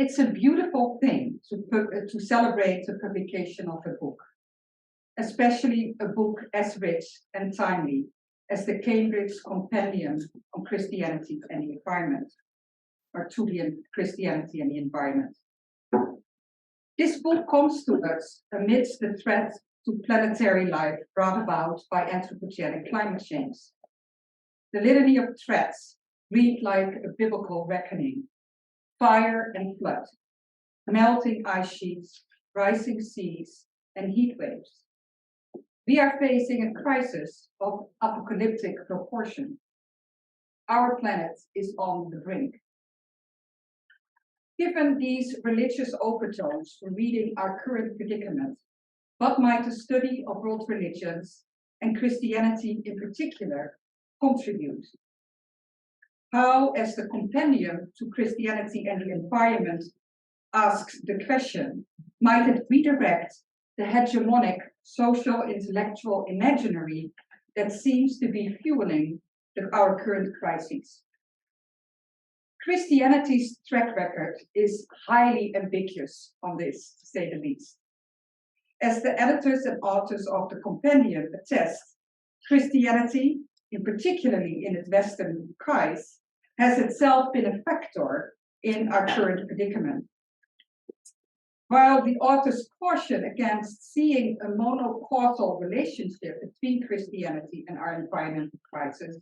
It's a beautiful thing to celebrate the publication of a book, especially a book as rich and timely as the Cambridge Compendium on Christianity and the Environment, or to the Christianity and the Environment. This book comes to us amidst the threat to planetary life brought about by anthropogenic climate change. The litany of threats read like a biblical reckoning: fire and flood, melting ice sheets, rising seas, and heat waves. We are facing a crisis of apocalyptic proportion. Our planet is on the brink. Given these religious overtones for reading our current predicament, what might a study of world religions, and Christianity in particular, contribute? How, as the compendium to Christianity and the Environment asks the question, might it redirect the hegemonic social intellectual imaginary that seems to be fueling our current crises? Christianity's track record is highly ambiguous on this, to say the least. As the editors and authors of the compendium attest, Christianity, particularly in its Western guise, has itself been a factor in our current predicament. While the authors caution against seeing a monocausal relationship between Christianity and our environmental crisis,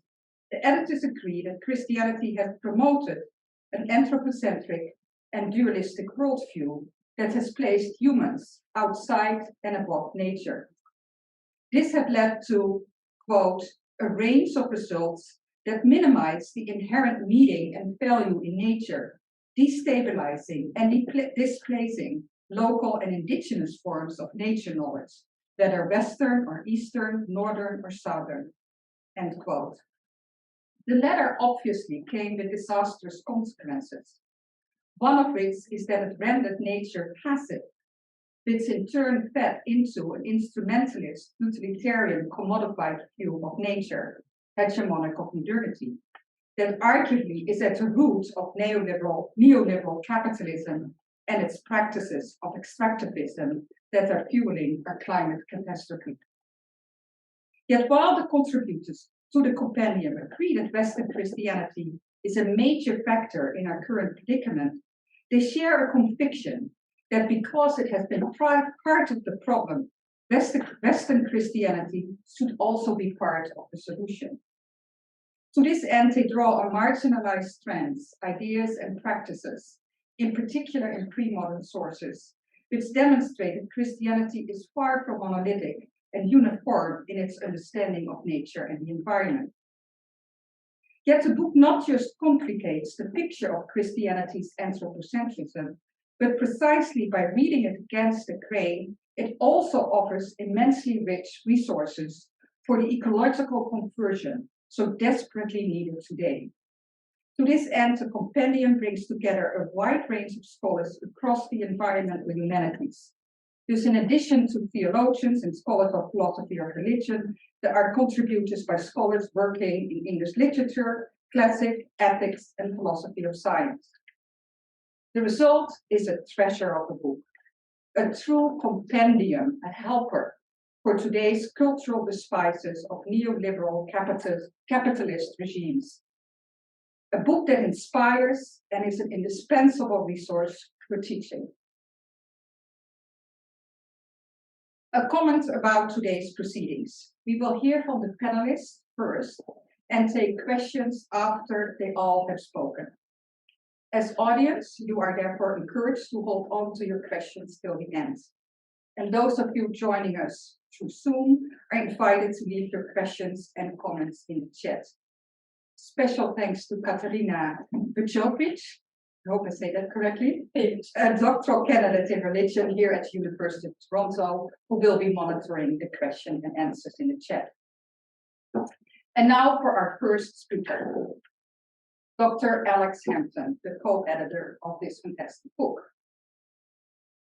the editors agree that Christianity has promoted an anthropocentric and dualistic worldview that has placed humans outside and above nature. This had led to, quote, a range of results that minimize the inherent meaning and value in nature, destabilizing and displacing local and indigenous forms of nature knowledge, whether Western or Eastern, Northern or Southern, end quote. The latter obviously came with disastrous consequences, one of which is that it rendered nature passive, which in turn fed into an instrumentalist, utilitarian, commodified view of nature, hegemonic of modernity, that arguably is at the root of neoliberal capitalism and its practices of extractivism that are fueling our climate catastrophe. Yet while the contributors to the compendium agree that Western Christianity is a major factor in our current predicament, they share a conviction that because it has been part of the problem, Western Christianity should also be part of the solution. To this end, they draw on marginalized trends, ideas, and practices, in particular in pre-modern sources, which demonstrate that Christianity is far from monolithic and uniform in its understanding of nature and the environment. Yet the book not just complicates the picture of Christianity's anthropocentrism, but precisely by reading it against the grain, it also offers immensely rich resources for the ecological conversion so desperately needed today. To this end, the compendium brings together a wide range of scholars across the environmental humanities. Thus, in addition to theologians and scholars of philosophy or religion, there are contributors by scholars working in English literature, classic, ethics, and philosophy of science. The result is a treasure of a book, a true compendium, a helper for today's cultural despises of neoliberal capitalist regimes. A book that inspires and is an indispensable resource for teaching. A comment about today's proceedings. We will hear from the panelists first and take questions after they all have spoken. As audience, you are therefore encouraged to hold on to your questions till the end. And those of you joining us through Zoom are invited to leave your questions and comments in the chat. Special thanks to Katarina Bujovic, I hope I say that correctly, a doctoral candidate in religion here at the University of Toronto, who will be monitoring the question and answers in the chat. And now for our first speaker, Dr. Alex Hampton, the co-editor of this fantastic book.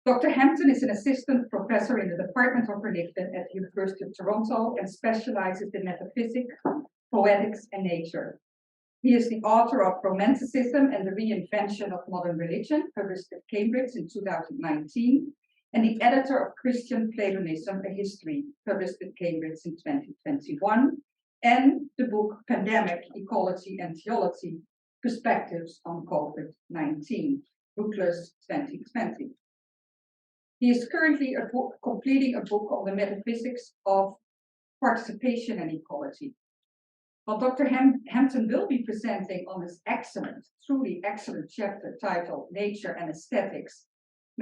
Dr. Hampton is an assistant professor in the Department of Religion at the University of Toronto and specializes in metaphysics, poetics, and nature. He is the author of Romanticism and the Reinvention of Modern Religion, published at Cambridge in 2019, and the editor of Christian Platonism, A History, published at Cambridge in 2021, and the book Pandemic, Ecology and Theology, Perspectives on COVID-19, Bookless 2020. He is currently completing a book on the metaphysics of participation and ecology. Well, Dr. Hampton will be presenting on this excellent, truly excellent chapter titled Nature and Aesthetics.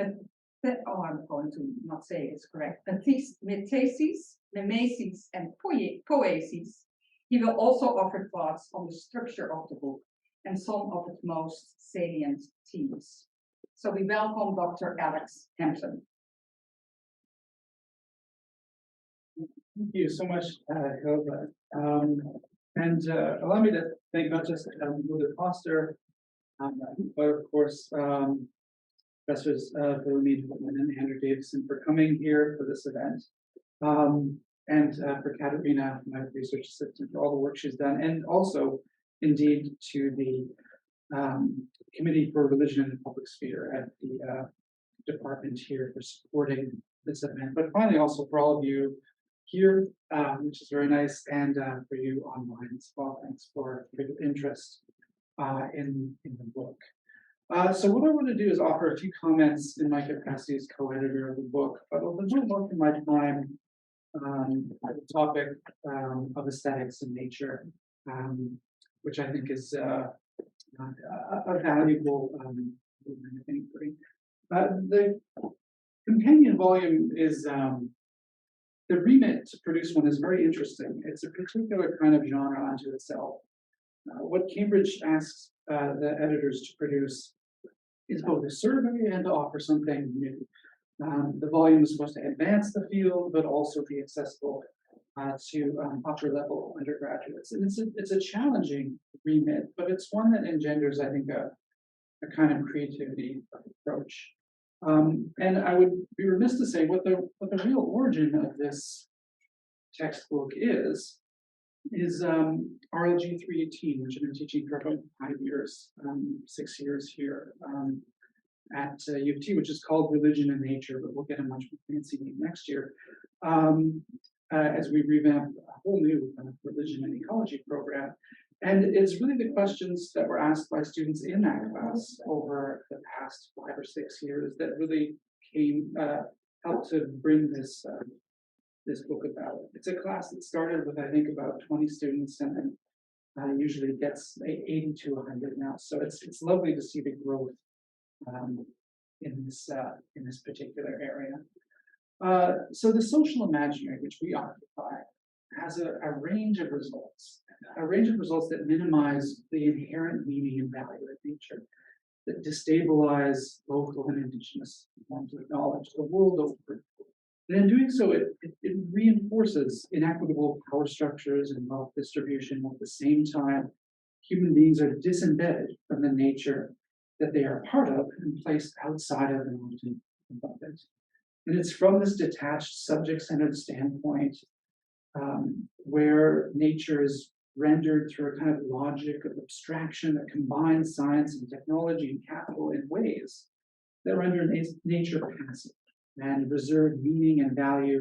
I'm going to not say it's correct. Metasis, Mimesis, and Poesis. He will also offer thoughts on the structure of the book and some of its most salient themes. So we welcome Dr. Alex Hampton. Thank you so much, Hilda. And allow me to thank not just Hilda Foster, but of course, Professors Willemien and Andrew Davison for coming here for this event, and for Katerina, my research assistant, for all the work she's done, and also, indeed, to the Committee for Religion in the Public Sphere at the department here for supporting this event. But finally, also for all of you here, which is very nice, and for you online as well. Thanks for your interest in the book. So what I want to do is offer a few comments in my capacity as co-editor of the book, but I'll devote most of my time on the topic of aesthetics and nature, which I think is a valuable inquiry. The companion volume is the remit to produce one is very interesting. It's a particular kind of genre unto itself. What Cambridge asks the editors to produce is both a survey and to offer something new. The volume is supposed to advance the field, but also be accessible to upper level undergraduates. And it's a challenging remit, but it's one that engenders, I think, a kind of creativity approach. And I would be remiss to say what the real origin of this textbook is RLG 318, which I've been teaching for about 5 years, 6 years here at U of T, which is called Religion and Nature, but we'll get a much more fancy name next year, as we revamp a whole new religion and ecology program. And it's really the questions that were asked by students in that class over the past 5 or 6 years that really helped to bring this book about. It's a class that started with, I think, about 20 students, and then usually gets 80 to 100 now. So it's lovely to see the growth in this particular area. So the social imaginary, which we occupy, has a range of results. A range of results that minimize the inherent meaning and value of nature, that destabilize local and indigenous forms of knowledge the world over. And in doing so, it reinforces inequitable power structures and wealth distribution. At the same time, human beings are disembedded from the nature that they are a part of and placed outside of and often above it. And it's from this detached, subject-centered standpoint where nature is rendered through a kind of logic of abstraction that combines science and technology and capital in ways that render nature passive and reserve meaning and value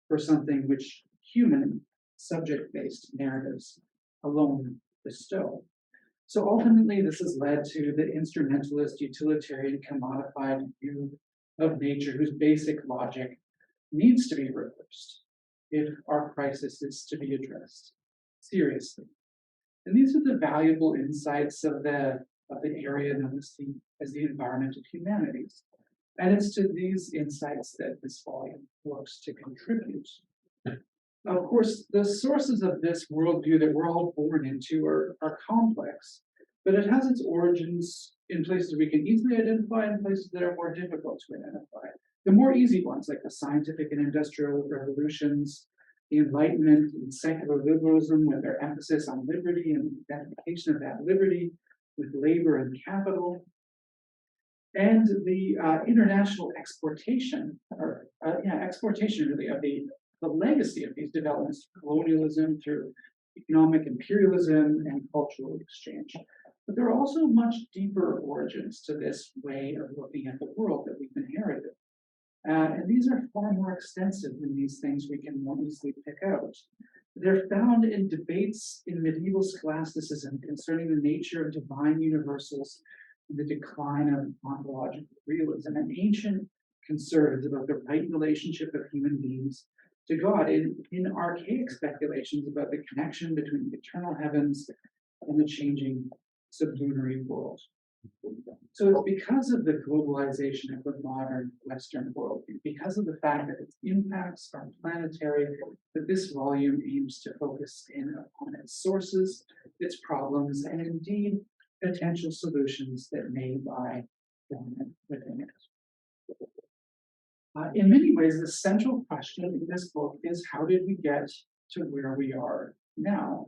for something which human subject-based narratives alone bestow. So ultimately, this has led to the instrumentalist, utilitarian, commodified view of nature whose basic logic needs to be reversed if our crisis is to be addressed seriously. And these are the valuable insights of the area known as the environment of humanities. And it's to these insights that this volume works to contribute. Of course, the sources of this worldview that we're all born into are complex, but it has its origins in places we can easily identify and places that are more difficult to identify. The more easy ones, like the scientific and industrial revolutions, the Enlightenment and secular liberalism, with their emphasis on liberty and identification of that liberty with labor and capital, and the international exportation, exportation really of the legacy of these developments, colonialism through economic imperialism, and cultural exchange. But there are also much deeper origins to this way of looking at the world that we've inherited. And these are far more extensive than these things we can more easily pick out. They're found in debates in medieval scholasticism concerning the nature of divine universals and the decline of ontological realism, and ancient concerns about the right relationship of human beings to God, in archaic speculations about the connection between the eternal heavens and the changing sublunary world. So it's because of the globalization of the modern Western world, because of the fact that its impacts are planetary, that this volume aims to focus in upon its sources, its problems, and indeed potential solutions that may lie dormant within it. In many ways, the central question in this book is, how did we get to where we are now?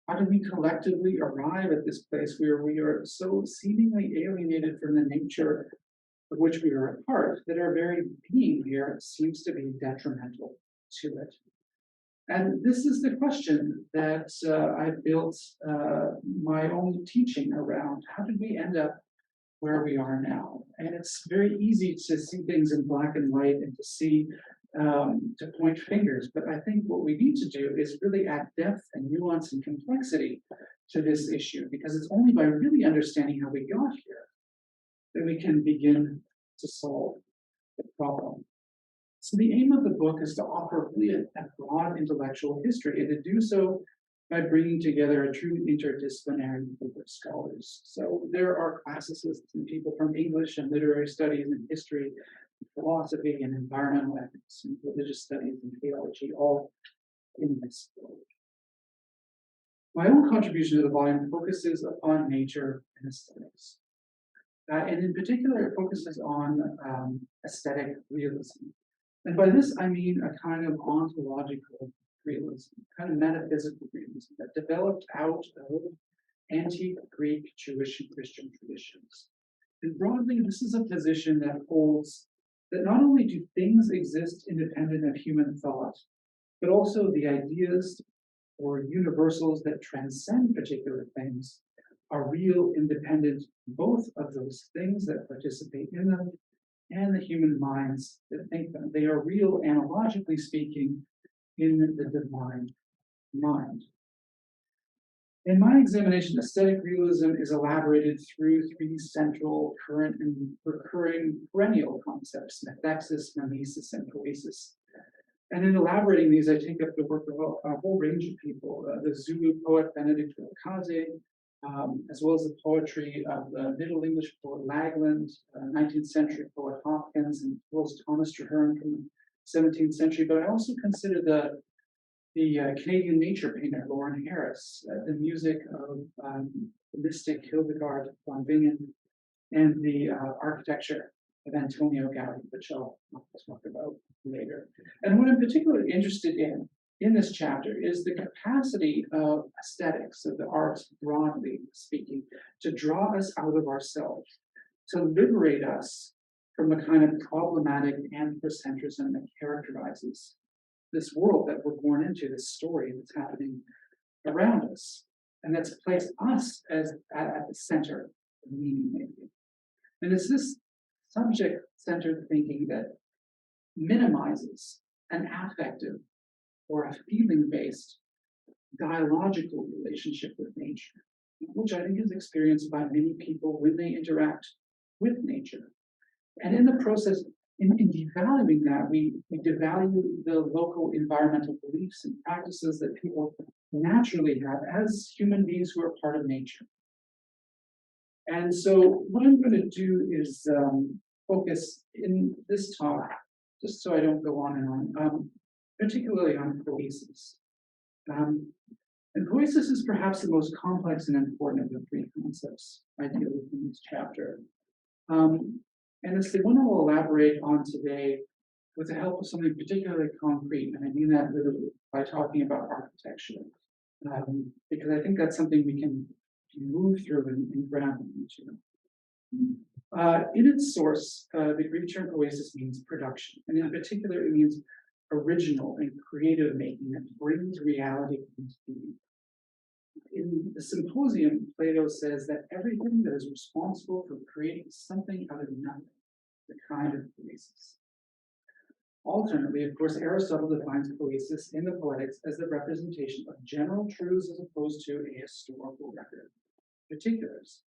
How did we collectively arrive at this place where we are so seemingly alienated from the nature of which we are a part, that our very being here seems to be detrimental to it? And this is the question that I built my own teaching around. How did we end up where we are now? And it's very easy to see things in black and white and to see to point fingers, but I think what we need to do is really add depth and nuance and complexity to this issue, because it's only by really understanding how we got here that we can begin to solve the problem. So the aim of the book is to offer really a broad intellectual history, and to do so by bringing together a true interdisciplinary group of scholars. So there are classicists and people from English and literary studies and history, philosophy and environmental ethics and religious studies and theology, all in this book. My own contribution to the volume focuses upon nature and aesthetics. And in particular, it focuses on aesthetic realism. And by this, I mean a kind of ontological realism, kind of metaphysical realism that developed out of antique Greek, Jewish, and Christian traditions. And broadly, this is a position that holds that not only do things exist independent of human thought, but also the ideas or universals that transcend particular things are real, independent both of those things that participate in them and the human minds that think them. They are real, analogically speaking, in the divine mind. In my examination, aesthetic realism is elaborated through three central, current, and recurring perennial concepts: methexis, mimesis, and poesis. And in elaborating these, I take up the work of a whole range of people: the Zulu poet Benedict Vilakazi, as well as the poetry of the Middle English poet Lagland, 19th century poet Hopkins, and as well as Thomas Traherne from the 17th century. But I also consider the Canadian nature painter Lauren Harris, the music of the mystic Hildegard von Bingen, and the architecture of Antonio Gaudi, which I'll talk about later. And what I'm particularly interested in this chapter is the capacity of aesthetics, of the arts broadly speaking, to draw us out of ourselves, to liberate us from the kind of problematic anthropocentrism that characterizes this world that we're born into, this story that's happening around us, and that's placed us as at the center of meaning making. And it's this subject-centered thinking that minimizes an affective or a feeling-based dialogical relationship with nature, which I think is experienced by many people when they interact with nature. And in the process, in devaluing that, we devalue the local environmental beliefs and practices that people naturally have as human beings who are part of nature. And so what I'm going to do is focus in this talk, just so I don't go on and on, particularly on poesis. And poesis is perhaps the most complex and important of the three concepts I deal with in this chapter. And it's the one I will elaborate on today with the help of something particularly concrete, and I mean that literally by talking about architecture, because I think that's something we can move through and ground into. In its source, the Greek term poesis means production, and in particular, it means original and creative making that brings reality into being. In the Symposium, Plato says that everything that is responsible for creating something out of nothing, the kind of poiesis. Alternately, of course, Aristotle defines poiesis in the Poetics as the representation of general truths as opposed to a historical record of particulars.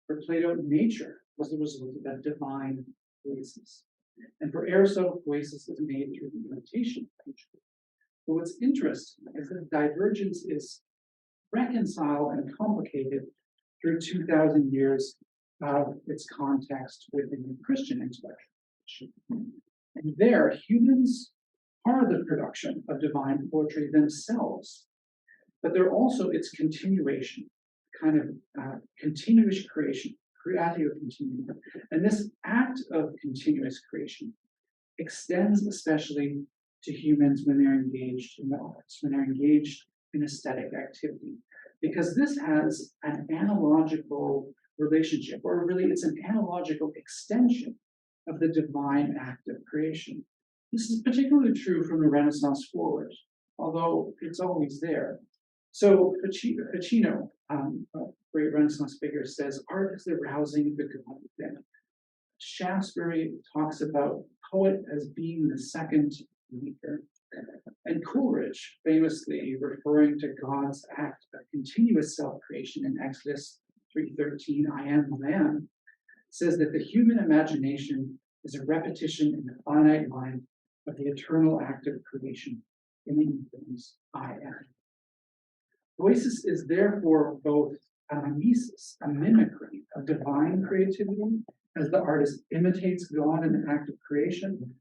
For Plato, nature was the result of that divine poiesis. And for Aristotle, poiesis is made through the imitation of nature. But what's interesting is that divergence is reconciled and complicated through 2,000 years of its context within the Christian expression. And there, humans are the production of divine poetry themselves, but they're also its continuation, kind of continuous creation, creatio continua. And this act of continuous creation extends especially to humans when they're engaged in the arts, when they're engaged in aesthetic activity, because this has an analogical relationship, or really it's an analogical extension of the divine act of creation. This is particularly true from the Renaissance forward, although it's always there. So Ficino, a great Renaissance figure, says art is the rousing of the God within. Shaftesbury talks about poet as being the second maker. And Coleridge, famously referring to God's act of continuous self-creation in Exodus 3:13, I am the man, says that the human imagination is a repetition in the finite mind of the eternal act of creation in the infinite I am. Poiesis is therefore both a mimesis, a mimicry of divine creativity, as the artist imitates God in the act of creation,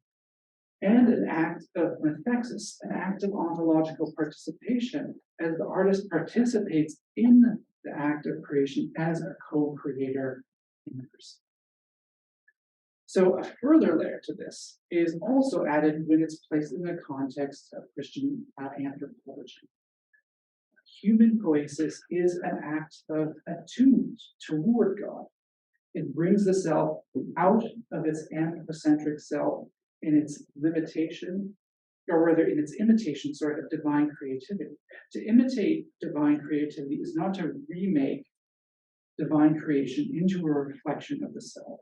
and an act of methexis, an act of ontological participation, as the artist participates in the act of creation as a co-creator in the person. So a further layer to this is also added when it's placed in the context of Christian anthropology. Human poiesis is an act of attunement toward God. It brings the self out of its anthropocentric self in its limitation, or rather in its imitation, of divine creativity. To imitate divine creativity is not to remake divine creation into a reflection of the self.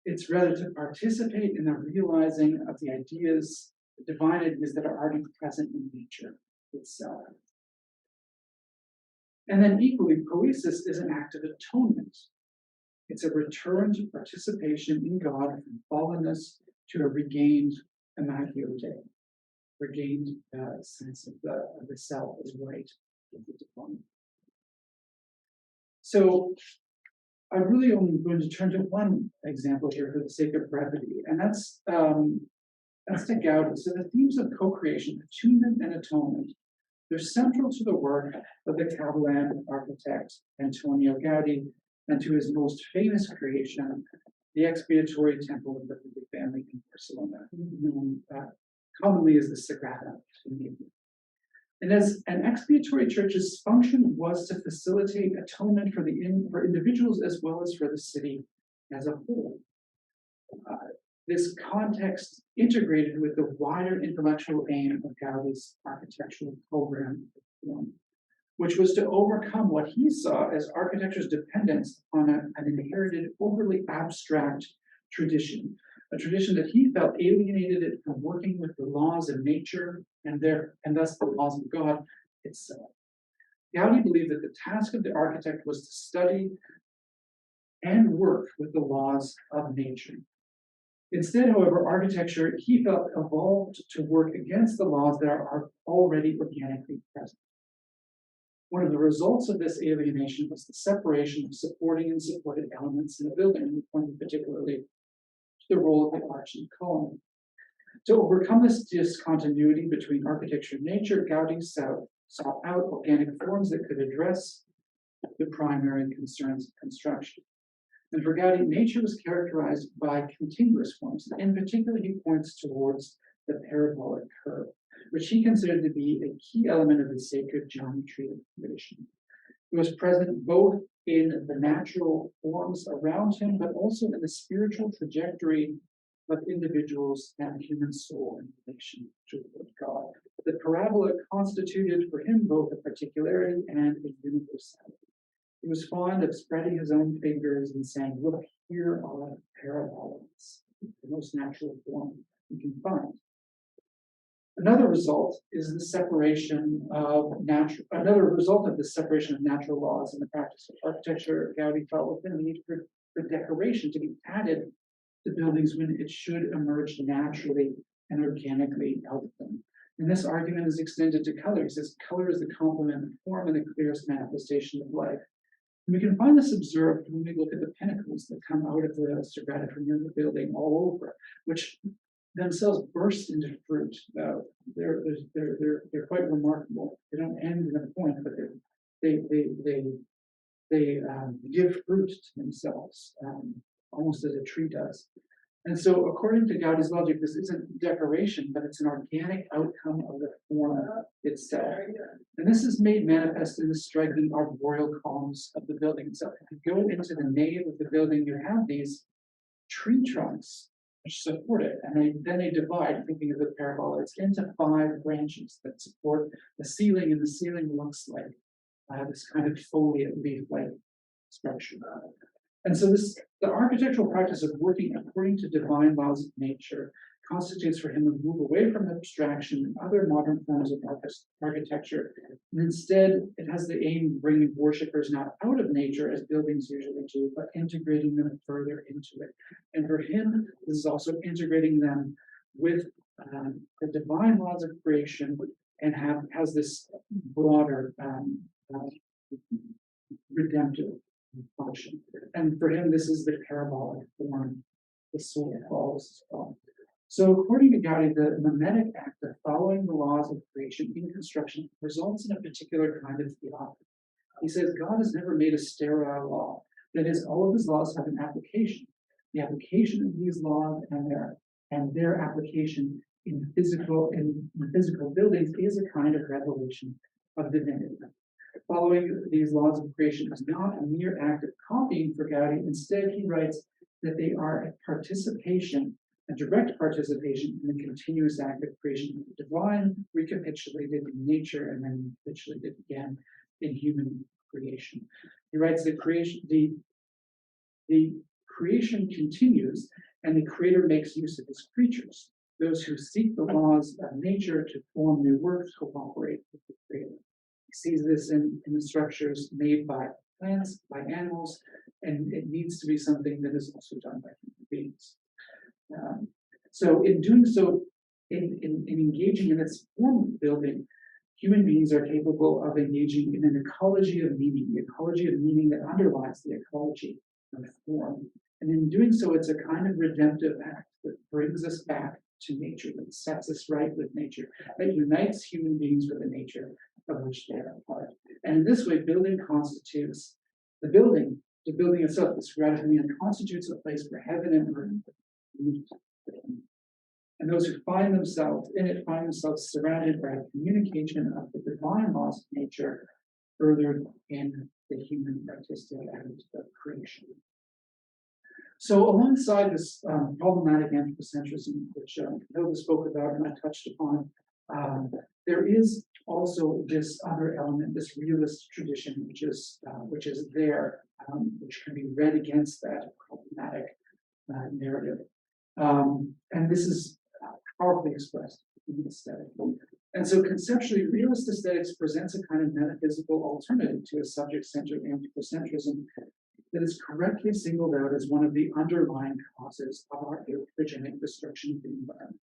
It's rather to participate in the realizing of the ideas, the divine ideas that are already present in nature itself. And then equally, poiesis is an act of atonement. It's a return to participation in God from fallenness to a regained imago Dei, regained sense of the self as right with the divine. So I'm really only going to turn to one example here for the sake of brevity, and that's to Gaudi. So the themes of co-creation, attunement and atonement, they're central to the work of the Catalan architect Antonio Gaudi and to his most famous creation, the expiatory temple of the Holy Family in Barcelona, known commonly as the Sagrada Familia. And as an expiatory church's function was to facilitate atonement for individuals as well as for the city as a whole. This context integrated with the wider intellectual aim of Gaudi's architectural program, which was to overcome what he saw as architecture's dependence on an inherited, overly abstract tradition, a tradition that he felt alienated it from working with the laws of nature and thus the laws of God itself. Gaudi believed that the task of the architect was to study and work with the laws of nature. Instead, however, architecture, he felt, evolved to work against the laws that are already organically present. One of the results of this alienation was the separation of supporting and supported elements in a building, pointing particularly to the role of the arch and column. To overcome this discontinuity between architecture and nature, Gaudi sought out organic forms that could address the primary concerns of construction. And for Gaudi, nature was characterized by continuous forms. In particular, he points towards the parabolic curve, which he considered to be a key element of the sacred geometry of creation. It was present both in the natural forms around him, but also in the spiritual trajectory of individuals and human soul in relation to God. The parabola constituted for him both a particularity and a universality. He was fond of spreading his own fingers and saying, "Look, here are parabolas, the most natural form you can find." Another result is the separation of another result of the separation of natural laws and the practice of architecture. Gaudi felt within the need for decoration to be added to buildings when it should emerge naturally and organically out of them. And this argument is extended to color. He says color is the complement of form and the clearest manifestation of life. And we can find this observed when we look at the pinnacles that come out of the Sagrada Familia building all over, which themselves burst into fruit. They're quite remarkable. They don't end in a point, but they give fruit to themselves, almost as a tree does. And so, according to Gaudi's logic, this isn't decoration, but it's an organic outcome of the form itself. And this is made manifest in the striking arboreal columns of the building itself. If you go into the nave of the building, you have these tree trunks which support it, and then they divide, thinking of the parabola, it's into 5 branches that support the ceiling, and the ceiling looks like this kind of foliate leaf-like structure. And so the architectural practice of working according to divine laws of nature constitutes for him a move away from abstraction and other modern forms of architecture. And instead, it has the aim of bringing worshippers not out of nature, as buildings usually do, but integrating them further into it. And for him, this is also integrating them with the divine laws of creation, and has this broader redemptive function. And for him, this is the parabolic form, the soul falls. So according to Gaudi, the mimetic act of following the laws of creation in construction results in a particular kind of theophany. He says God has never made a sterile law. That is, all of his laws have an application. The application of these laws and their application in physical buildings is a kind of revelation of divinity. Following these laws of creation is not a mere act of copying for Gaudi. Instead, he writes that they are a direct participation in the continuous act of creation. The divine recapitulated in nature and then recapitulated again in human creation. He writes that the creation continues, and the creator makes use of his creatures. Those who seek the laws of nature to form new works cooperate with the creator. He sees this in the structures made by plants, by animals, and it needs to be something that is also done by human beings. So in doing so, in engaging in this form of building, human beings are capable of engaging in an ecology of meaning, the ecology of meaning that underlies the ecology of form. And in doing so, it's a kind of redemptive act that brings us back to nature, that sets us right with nature, that unites human beings with the nature of which they are a part. And in this way, building constitutes the building itself, this Sagrada constitutes a place where heaven and earth meet. And those who find themselves in it find themselves surrounded by a communication of the divine laws of nature, furthered in the human artistic act of creation. So, alongside this problematic anthropocentrism, which Hilda spoke about and I touched upon, there is also this other element, this realist tradition, which is there, which can be read against that problematic narrative. And this is powerfully expressed in the aesthetic. And so conceptually, realist aesthetics presents a kind of metaphysical alternative to a subject-centered anthropocentrism that is correctly singled out as one of the underlying causes of our anthropogenic destruction of the environment.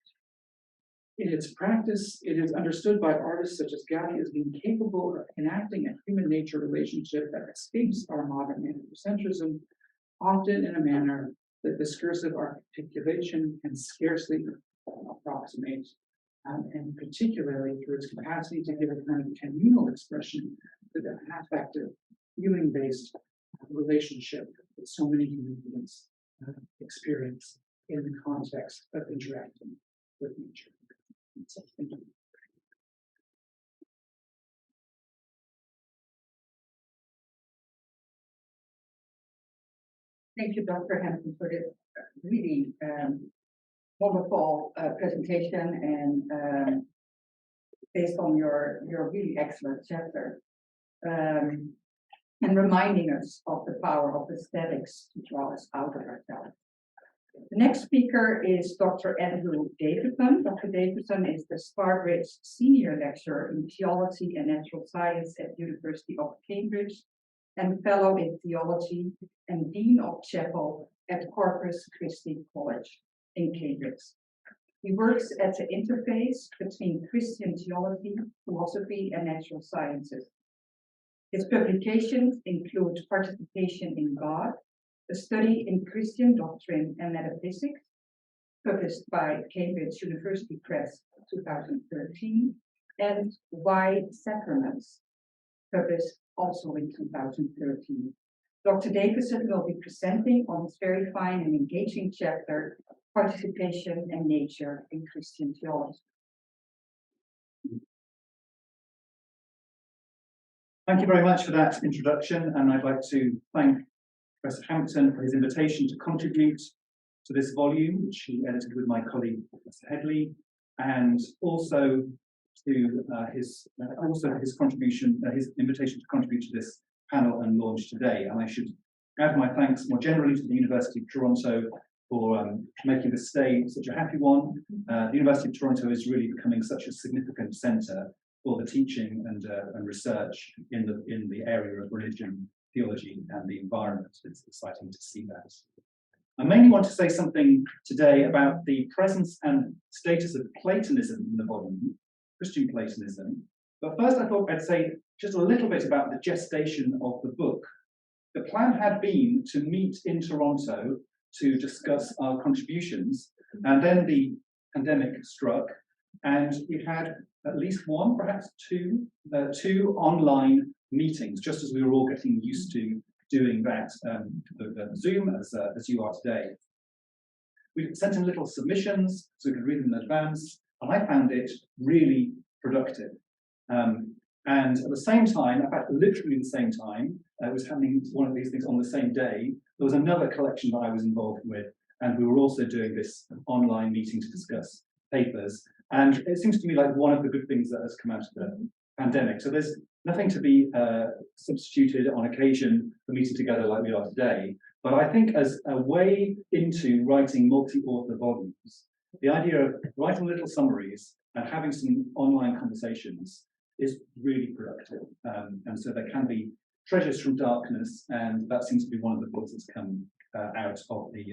In its practice, it is understood by artists such as Gaudi as being capable of enacting a human-nature relationship that escapes our modern anthropocentrism, often in a manner that discursive articulation can scarcely approximate, and particularly through its capacity to give a kind of communal expression to the affective, feeling-based relationship that so many human beings experience in the context of interacting with nature. So, thank you. Thank you, Dr. Hampton, for this really wonderful presentation and based on your really excellent chapter. And reminding us of the power of aesthetics to draw us out of ourselves. The next speaker is Dr. Andrew Davison. Dr. Davison is the Starbridge Senior Lecturer in Theology and Natural Science at the University of Cambridge and Fellow in Theology and Dean of Chapel at Corpus Christi College in Cambridge. He works at the interface between Christian theology, philosophy, and natural sciences. His publications include Participation in God, a study in Christian doctrine and metaphysics, published by Cambridge University Press 2013, and Why Sacraments, published also in 2013. Dr. Davison will be presenting on his very fine and engaging chapter, Participation and Nature in Christian Theology. Thank you very much for that introduction, and I'd like to thank Professor Hampton for his invitation to contribute to this volume, which he edited with my colleague Professor Headley, and also to his contribution, his invitation to contribute to this panel and launch today. And I should add my thanks more generally to the University of Toronto for making this stay such a happy one. The University of Toronto is really becoming such a significant centre for the teaching and research in the area of religion, theology, and the environment. It's exciting to see that. I mainly want to say something today about the presence and status of Platonism in the volume, Christian Platonism. But first I thought I'd say just a little bit about the gestation of the book. The plan had been to meet in Toronto to discuss our contributions, and then the pandemic struck, and we had at least one, perhaps two online meetings, just as we were all getting used to doing that Zoom as you are today. We sent in little submissions so we could read them in advance, and I found it really productive. And at the same time, in fact, literally the same time, it was happening one of these things on the same day, there was another collection that I was involved with, and we were also doing this online meeting to discuss papers. And it seems to me like one of the good things that has come out of the pandemic. So there's nothing to be substituted on occasion for meeting together like we are today. But I think as a way into writing multi-author volumes, the idea of writing little summaries and having some online conversations is really productive. And so there can be treasures from darkness, and that seems to be one of the books that's come out of the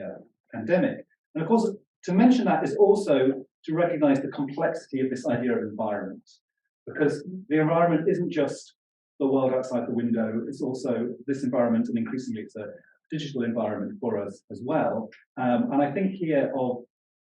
pandemic. And of course, to mention that is also to recognize the complexity of this idea of environment, because the environment isn't just the world outside the window, it's also this environment, and increasingly it's a digital environment for us as well. And I think here of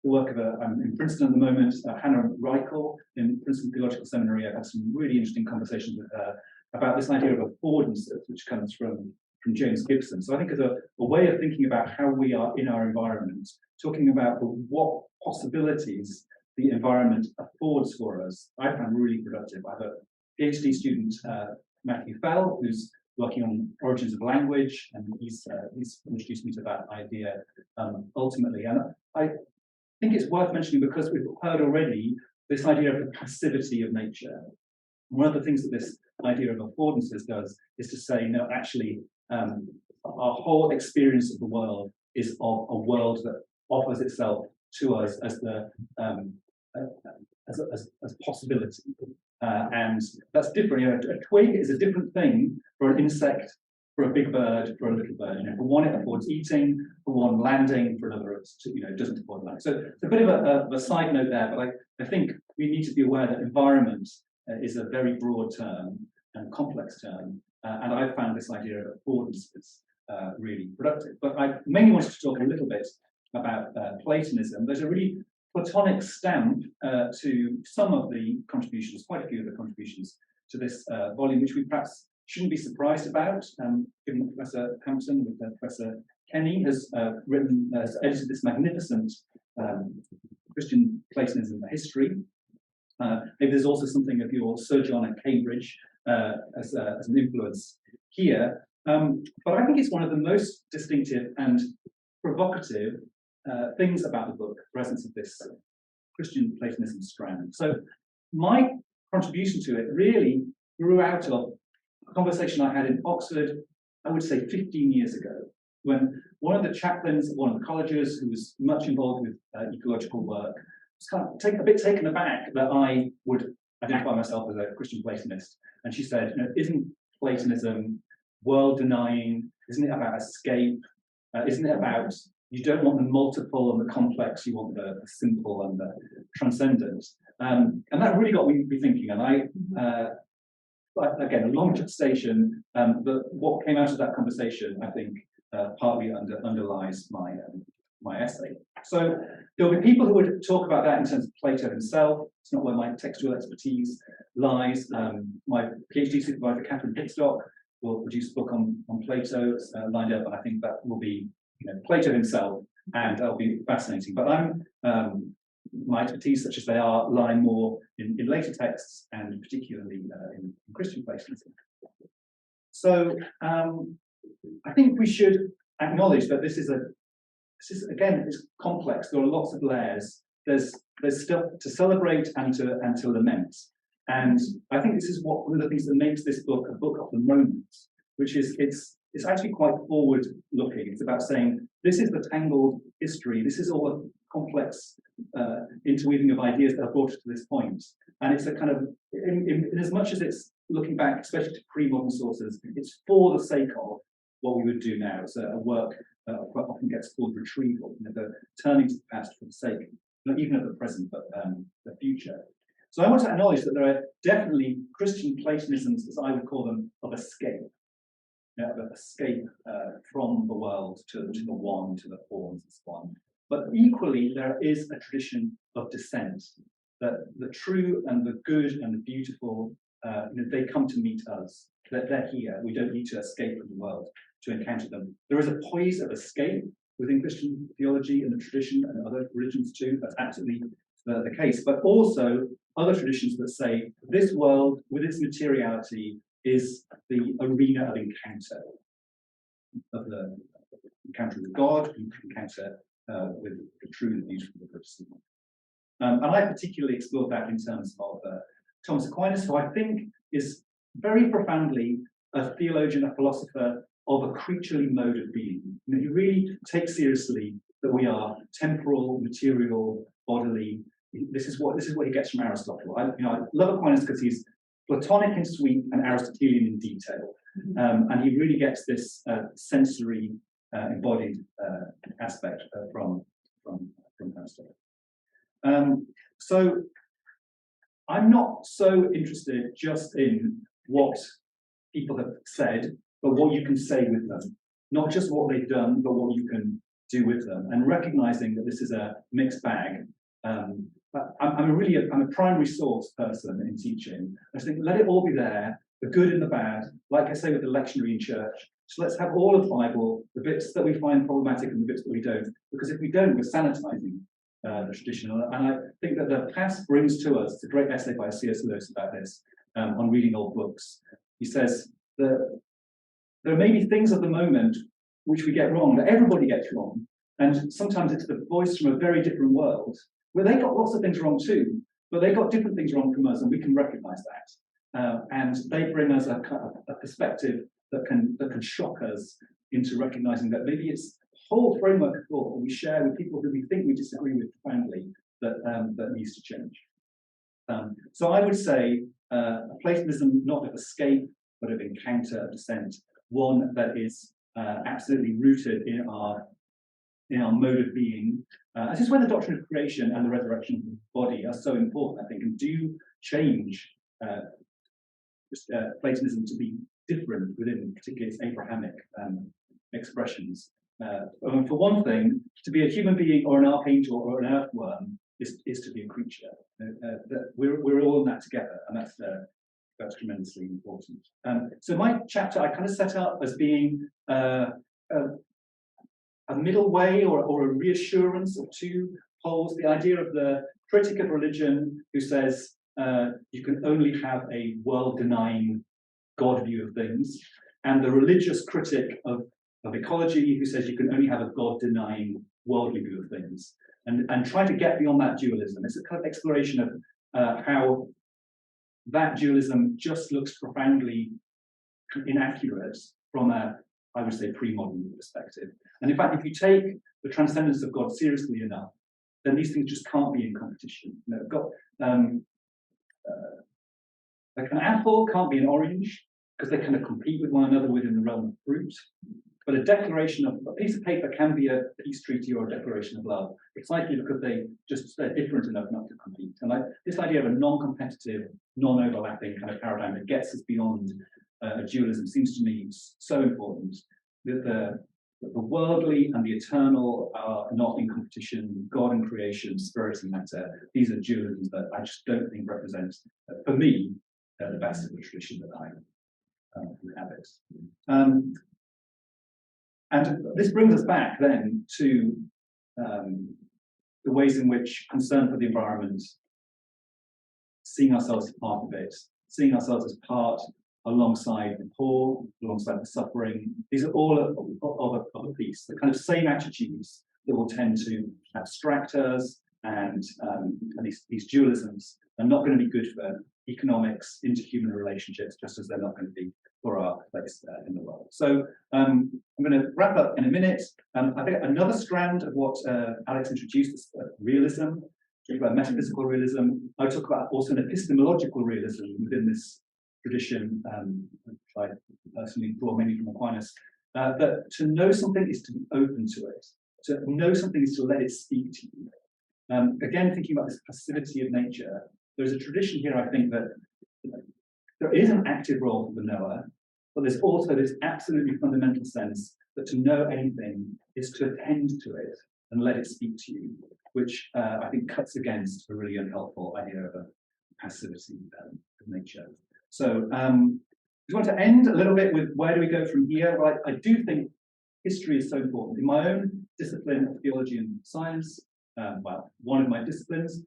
the work of in Princeton at the moment, Hannah Reichel in Princeton Theological Seminary. I've had some really interesting conversations with her about this idea of affordances, which comes from James Gibson. So I think as a way of thinking about how we are in our environment, talking about what possibilities the environment affords for us, I found really productive. I have a PhD student, Matthew Fell, who's working on origins of language, and he's introduced me to that idea ultimately. And I think it's worth mentioning because we've heard already this idea of the passivity of nature. One of the things that this idea of affordances does is to say, no, actually, our whole experience of the world is of a world that offers itself to us as the as possibility, and that's different. You know, a twig is a different thing for an insect, for a big bird, for a little bird. You know, for one it affords eating, for one landing, for another it doesn't afford landing. So it's a bit of a side note there, but I think we need to be aware that environment is a very broad term and complex term, and I found this idea of affordances really productive. But I mainly wanted to talk a little bit about Platonism. There's a really Platonic stamp to some of the contributions, quite a few of the contributions to this volume, which we perhaps shouldn't be surprised about, given that Professor Hampton with Professor Kenny has edited this magnificent Christian Platonism history. Maybe there's also something of your sojourn at Cambridge as an influence here. But I think it's one of the most distinctive and provocative things about the book, the presence of this Christian Platonism strand. So my contribution to it really grew out of a conversation I had in Oxford, I would say 15 years ago, when one of the chaplains at one of the colleges, who was much involved with ecological work, was kind of a bit taken aback that I would identify myself as a Christian Platonist. And she said, isn't Platonism world-denying? Isn't it about escape? Isn't it about, you don't want the multiple and the complex, you want the simple and the transcendent? And that really got me thinking. And again, a long gestation, but what came out of that conversation, I think, partly underlies my essay. So there'll be people who would talk about that in terms of Plato himself. It's not where my textual expertise lies. My PhD supervisor, Catherine Hickstock, will produce a book on Plato. It's lined up, and I think that will be Plato himself, and that'll be fascinating. But my expertise, such as they are, lie more in later texts, and particularly in Christian Platonism. So I think we should acknowledge that this is again, it's complex. There are lots of layers. There's stuff to celebrate and to lament. And I think this is one of the things that makes this book a book of the moment, which is it's actually quite forward-looking. It's about saying, this is the tangled history, this is all the complex interweaving of ideas that have brought us to this point. And it's a kind of, in as much as it's looking back, especially to pre-modern sources, it's for the sake of what we would do now. It's a work that often gets called retrieval, the turning to the past for the sake, not even of the present, but the future. So I want to acknowledge that there are definitely Christian Platonisms, as I would call them, of escape. Of escape from the world to the one, to the forms and so on. But equally, there is a tradition of descent, that the true and the good and the beautiful, they come to meet us, that they're here. We don't need to escape from the world to encounter them. There is a poise of escape within Christian theology and the tradition and other religions too. That's absolutely the case. But also other traditions that say this world, with its materiality, is the arena of encounter, of the encounter with God, encounter with the true, the beautiful, the good. And I particularly explored that in terms of Thomas Aquinas, who I think is very profoundly a theologian, a philosopher of a creaturely mode of being. He really takes seriously that we are temporal, material, bodily. This is what he gets from Aristotle. I love Aquinas because he's Platonic in sweep and Aristotelian in detail, and he really gets this sensory, embodied aspect from Aristotle. So I'm not so interested just in what people have said, but what you can say with them. Not just what they've done, but what you can do with them, and recognizing that this is a mixed bag. I'm a primary source person in teaching. I just think let it all be there, the good and the bad, like I say with the lectionary in church. So let's have all of the Bible, the bits that we find problematic and the bits that we don't, because if we don't, we're sanitizing the tradition. And I think that the past brings to us, it's a great essay by C.S. Lewis about this, on reading old books. He says that there may be things at the moment which we get wrong, that everybody gets wrong, and sometimes it's the voice from a very different world, where they got lots of things wrong too, but they got different things wrong from us, and we can recognize that. And they bring us a perspective that can shock us into recognizing that maybe it's a whole framework of thought that we share with people who we think we disagree with profoundly that needs to change. So I would say a Platonism not of escape, but of encounter, of descent, one that is absolutely rooted in our mode of being. This is where the doctrine of creation and the resurrection of the body are so important, I think, and do change Platonism to be different within particularly its Abrahamic expressions. For one thing, to be a human being or an archangel or an earthworm is to be a creature. We're all in that together, and that's tremendously important. So my chapter I kind of set up as being a middle way or a reassurance of two poles, the idea of the critic of religion who says you can only have a world-denying God view of things, and the religious critic of of ecology, who says you can only have a God-denying worldly view of things, and try to get beyond that dualism. It's a kind of exploration of how that dualism just looks profoundly inaccurate from a, I would say, pre-modern perspective. And in fact, if you take the transcendence of God seriously enough, then these things just can't be in competition. You know, God, like an apple can't be an orange because they kind of compete with one another within the realm of fruit. But a piece of paper can be a peace treaty or a declaration of love, precisely because they're different enough not to compete. And this idea of a non-competitive, non-overlapping kind of paradigm that gets us beyond a dualism seems to me so important, that the worldly and the eternal are not in competition. God and creation, spirit and matter, these are dualisms that I just don't think represent, for me, the best of the tradition that I inhabit. And this brings us back then to the ways in which concern for the environment, seeing ourselves as part of it, seeing ourselves as part alongside the poor, alongside the suffering, these are all of a piece, the kind of same attitudes that will tend to abstract us, and these dualisms are not going to be good for economics, interhuman relationships, just as they're not going to be for our place in the world. So I'm going to wrap up in a minute. I think another strand of what Alex introduced is realism, about metaphysical realism. I talk about also an epistemological realism within this tradition, which I personally draw mainly from Aquinas, that to know something is to be open to it. To know something is to let it speak to you. Again, thinking about this passivity of nature, there's a tradition here, I think, that there is an active role for the knower, but there's also this absolutely fundamental sense that to know anything is to attend to it and let it speak to you, which I think cuts against a really unhelpful idea of a passivity of nature. So I just want to end a little bit with where do we go from here? Well, I do think history is so important. In my own discipline of theology and science, well, one of my disciplines,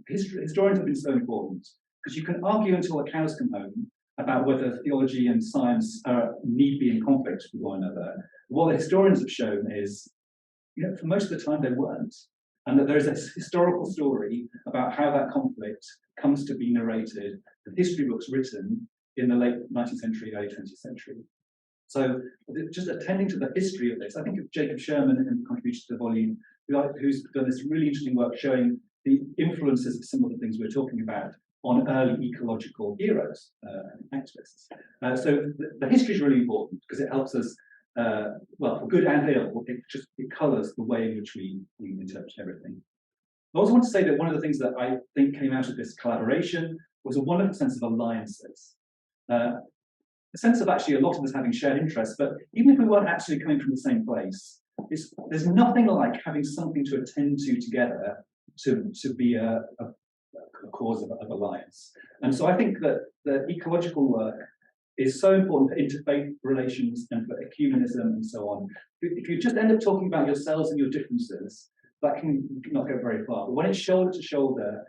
historians have been so important because you can argue until the cows come home about whether theology and science need be in conflict with one another. What the historians have shown is, you know, for most of the time they weren't, and that there's a historical story about how that conflict comes to be narrated, the history books written in the late 19th century, early 20th century. So just attending to the history of this, I think of Jacob Sherman in contribution to the volume, who's done this really interesting work showing the influences of some of the things we're talking about on early ecological heroes and activists. So the history is really important because it helps us, well, for good and ill, it colours the way in which we interpret everything. I also want to say that one of the things that I think came out of this collaboration was a wonderful sense of alliances. A sense of actually a lot of us having shared interests, but even if we weren't actually coming from the same place, there's nothing like having something to attend to together to be a cause of alliance. And so I think that the ecological work is so important for interfaith relations and for ecumenism and so on. If you just end up talking about yourselves and your differences, that can not go very far. But when it's shoulder to shoulder,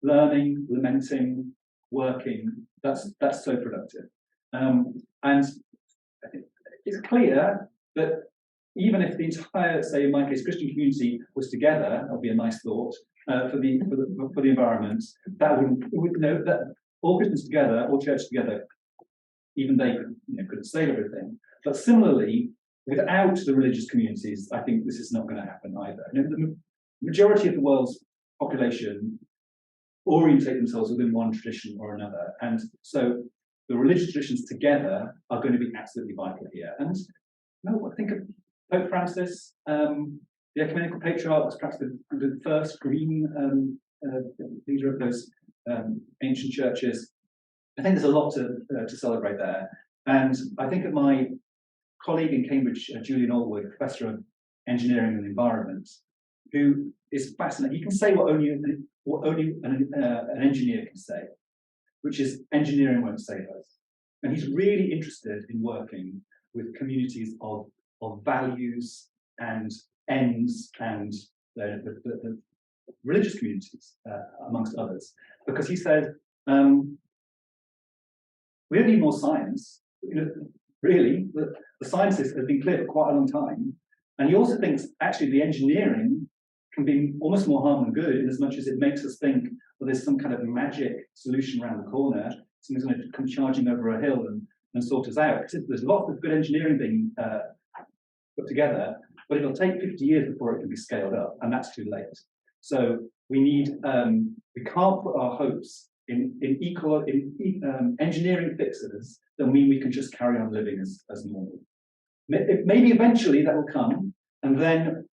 learning, lamenting, working, that's so productive. And I think it's clear that even if the entire, say in my case, Christian community was together, that would be a nice thought for the environment. That would know that all Christians together, all churches together, even they couldn't save everything. But similarly, without the religious communities, I think this is not going to happen either. The majority of the world's population orientate themselves within one tradition or another, and so the religious traditions together are going to be absolutely vital here. And no, I think of Pope Francis, the Ecumenical Patriarch was perhaps the first green leader of those ancient churches. I think there's a lot to celebrate there. And I think of my colleague in Cambridge, Julian Allwood, Professor of Engineering and the Environment, who is fascinating. He can say what only an engineer can say, which is engineering won't save us. And he's really interested in working with communities of values and ends and the religious communities, amongst others. Because he said, we don't need more science. really. The sciences have been clear for quite a long time. And he also thinks actually the engineering can be almost more harm than good, in as much as it makes us think, well, there's some kind of magic solution around the corner. Something's going to come charging over a hill and sort us out. There's lots of good engineering being put together, but it'll take 50 years before it can be scaled up, and that's too late. So we need, we can't put our hopes in engineering fixes that mean we can just carry on living as normal. Maybe eventually that will come, and then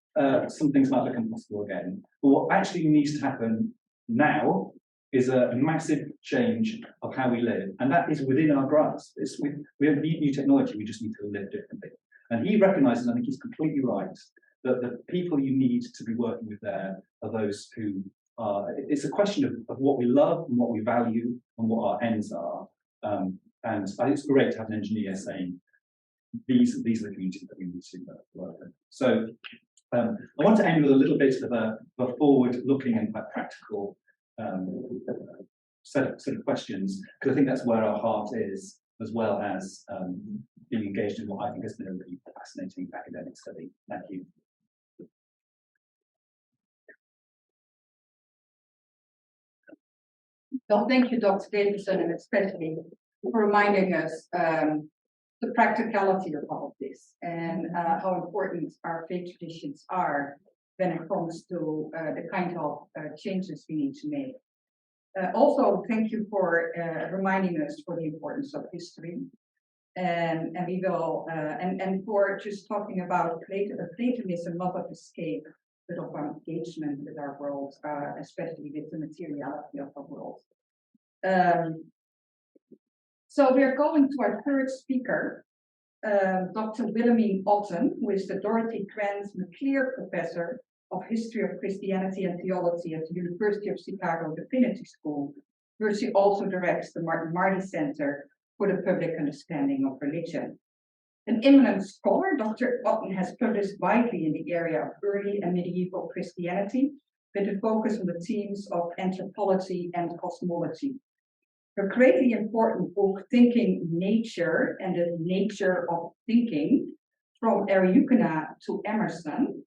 some things might become possible again. But what actually needs to happen now is a massive change of how we live, and that is within our grasp. We don't need new technology, we just need to live differently. And he recognises, I think he's completely right, that the people you need to be working with there are those who are, it's a question of what we love and what we value and what our ends are. And I think it's great to have an engineer saying, these are the communities that we need to work with. So I want to end with a little bit of a forward-looking and quite practical set of questions, because I think that's where our heart is, as well as being engaged in what I think has been a really fascinating academic study. Thank you. Well, thank you, Dr. Davison, and especially for reminding us the practicality of all of this and how important our faith traditions are when it comes to the kind of changes we need to make. Also, thank you for reminding us for the importance of history, and we will and for just talking about Platonism, not of escape, but of our engagement with our world, especially with the materiality of our world. So we are going to our third speaker, Dr. Willemien Otten, who is the Dorothy Krantz McClear Professor of History of Christianity and Theology at the University of Chicago Divinity School, where she also directs the Martin Marty Center for the Public Understanding of Religion. An eminent scholar, Dr. Otten has published widely in the area of early and medieval Christianity, with a focus on the themes of anthropology and cosmology. Her greatly important book, Thinking Nature and the Nature of Thinking, From Eriugena to Emerson,